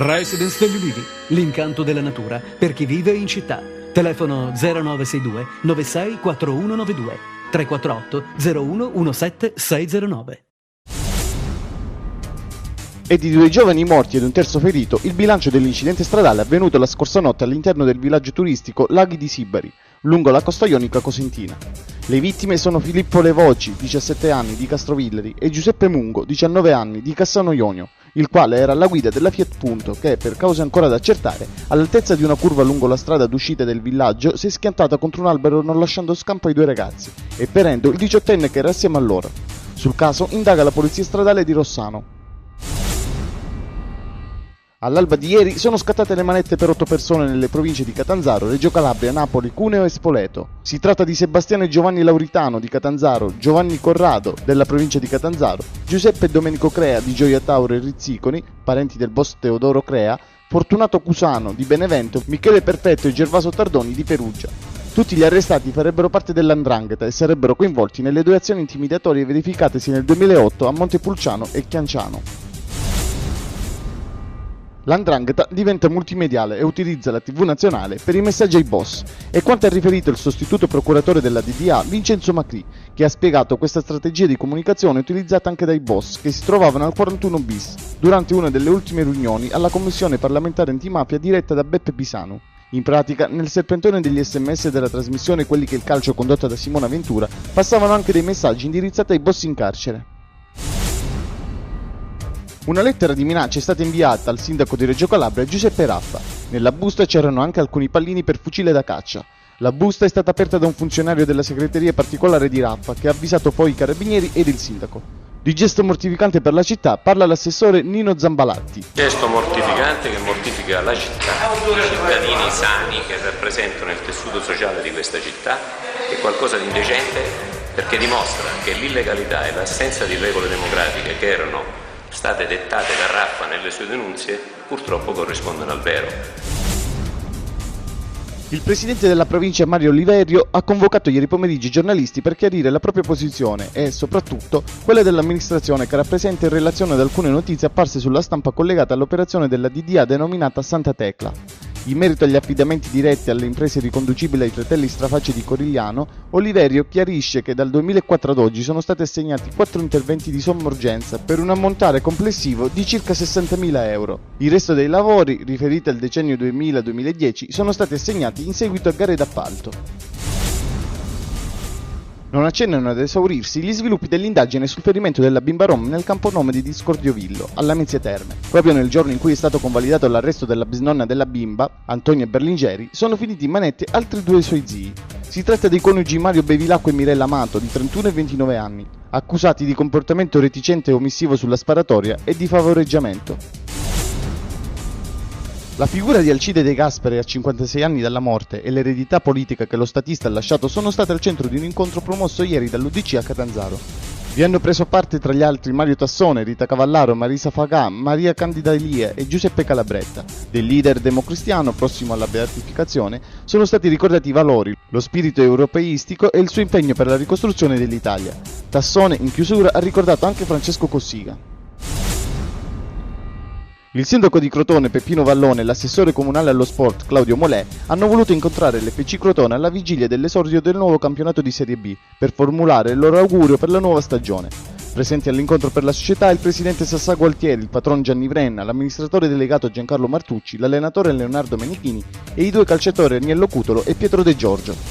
Residence degli Ulivi, l'incanto della natura per chi vive in città. Telefono 0962 96 4192 348 01 17 609. E di 2 giovani morti ed un terzo ferito il bilancio dell'incidente stradale avvenuto la scorsa notte all'interno del villaggio turistico Laghi di Sibari, lungo la costa ionica cosentina. Le vittime sono Filippo Levoci, 17 anni, di Castrovilleri, e Giuseppe Mungo, 19 anni, di Cassano Ionio, il quale era alla guida della Fiat Punto che, per cause ancora da accertare, all'altezza di una curva lungo la strada d'uscita del villaggio si è schiantata contro un albero non lasciando scampo ai 2 ragazzi e ferendo il 18enne che era assieme a loro. Sul caso indaga la polizia stradale di Rossano. All'alba di ieri sono scattate le manette per 8 persone nelle province di Catanzaro, Reggio Calabria, Napoli, Cuneo e Spoleto. Si tratta di Sebastiano e Giovanni Lauritano di Catanzaro, Giovanni Corrado della provincia di Catanzaro, Giuseppe e Domenico Crea di Gioia Tauro e Rizziconi, parenti del boss Teodoro Crea, Fortunato Cusano di Benevento, Michele Perfetto e Gervaso Tardoni di Perugia. Tutti gli arrestati farebbero parte dell''ndrangheta e sarebbero coinvolti nelle 2 azioni intimidatorie verificatesi nel 2008 a Montepulciano e Chianciano. L''ndrangheta diventa multimediale e utilizza la TV nazionale per i messaggi ai boss, e quanto ha riferito il sostituto procuratore della DDA Vincenzo Macri, che ha spiegato questa strategia di comunicazione utilizzata anche dai boss che si trovavano al 41 bis durante una delle ultime riunioni alla commissione parlamentare antimafia diretta da Beppe Pisanu. In pratica, nel serpentone degli sms della trasmissione Quelli che il calcio condotta da Simona Ventura passavano anche dei messaggi indirizzati ai boss in carcere. Una lettera di minaccia è stata inviata al sindaco di Reggio Calabria Giuseppe Raffa. Nella busta c'erano anche alcuni pallini per fucile da caccia. La busta è stata aperta da un funzionario della segreteria particolare di Raffa che ha avvisato poi i carabinieri ed il sindaco. Di gesto mortificante per la città parla l'assessore Nino Zambalatti. Gesto mortificante che mortifica la città, i cittadini sani che rappresentano il tessuto sociale di questa città, è qualcosa di indecente perché dimostra che l'illegalità e l'assenza di regole democratiche che erano state dettate da Raffa nelle sue denunce purtroppo corrispondono al vero. Il presidente della provincia Mario Oliverio ha convocato ieri pomeriggio i giornalisti per chiarire la propria posizione e, soprattutto, quella dell'amministrazione che rappresenta in relazione ad alcune notizie apparse sulla stampa collegate all'operazione della DDA denominata Santa Tecla. In merito agli affidamenti diretti alle imprese riconducibili ai fratelli Strafacci di Corigliano, Oliverio chiarisce che dal 2004 ad oggi sono stati assegnati 4 interventi di somma urgenza per un ammontare complessivo di circa 60.000 euro. Il resto dei lavori, riferiti al decennio 2000-2010, sono stati assegnati in seguito a gare d'appalto. Non accennano ad esaurirsi gli sviluppi dell'indagine sul ferimento della bimba rom nel camponome di Discordiovillo, alla Mezzia Terme. Proprio nel giorno in cui è stato convalidato l'arresto della bisnonna della bimba, Antonia Berlingeri, sono finiti in manette altri 2 suoi zii. Si tratta dei coniugi Mario Bevilacqua e Mirella Amato, di 31 e 29 anni, accusati di comportamento reticente e omissivo sulla sparatoria e di favoreggiamento. La figura di Alcide De Gasperi a 56 anni dalla morte e l'eredità politica che lo statista ha lasciato sono state al centro di un incontro promosso ieri dall'UDC a Catanzaro. Vi hanno preso parte tra gli altri Mario Tassone, Rita Cavallaro, Marisa Fagà, Maria Candida Elia e Giuseppe Calabretta. Del leader democristiano prossimo alla beatificazione sono stati ricordati i valori, lo spirito europeistico e il suo impegno per la ricostruzione dell'Italia. Tassone, in chiusura, ha ricordato anche Francesco Cossiga. Il sindaco di Crotone Peppino Vallone e l'assessore comunale allo sport Claudio Molè hanno voluto incontrare l'FC Crotone alla vigilia dell'esordio del nuovo campionato di Serie B per formulare il loro augurio per la nuova stagione. Presenti all'incontro per la società il presidente Sassà Gualtieri, il patron Gianni Vrenna, l'amministratore delegato Giancarlo Martucci, l'allenatore Leonardo Menichini e i 2 calciatori Agnello Cutolo e Pietro De Giorgio.